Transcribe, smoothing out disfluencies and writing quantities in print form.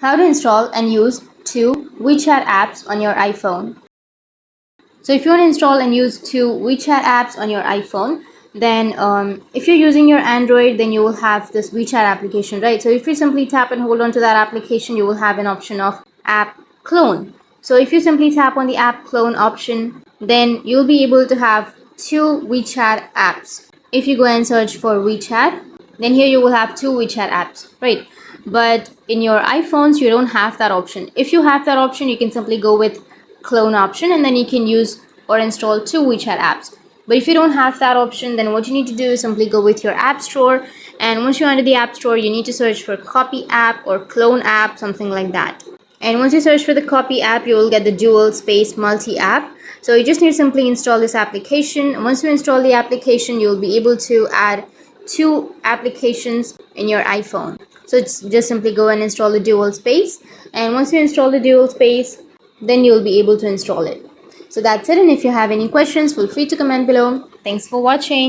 how to install and use two WeChat apps on your iPhone. So if you want to install and use two WeChat apps on your iPhone, then if you're using your Android, then you will have this WeChat application, right? So if you simply tap and hold on to that application, you will have an option of app clone. So if you simply tap on the app clone option, then you'll be able to have two WeChat apps. If you go and search for WeChat, then here you will have two WeChat apps, right? But in your iPhones, you don't have that option. If you have that option, you can simply go with clone option, and then you can use or install two WeChat apps. But if you don't have that option, then what you need to do is simply go with your app store, and once you're under the app store, you need to search for copy app or clone app, something like that. And once you search for the copy app, you will get the dual space multi app. So you just need to simply install this application. Once you install the application, you'll be able to add two applications in your iPhone. So just simply go and install the dual space, and once you install the dual space, then you'll be able to install it. So that's it, and if you have any questions, feel free to comment below. Thanks for watching.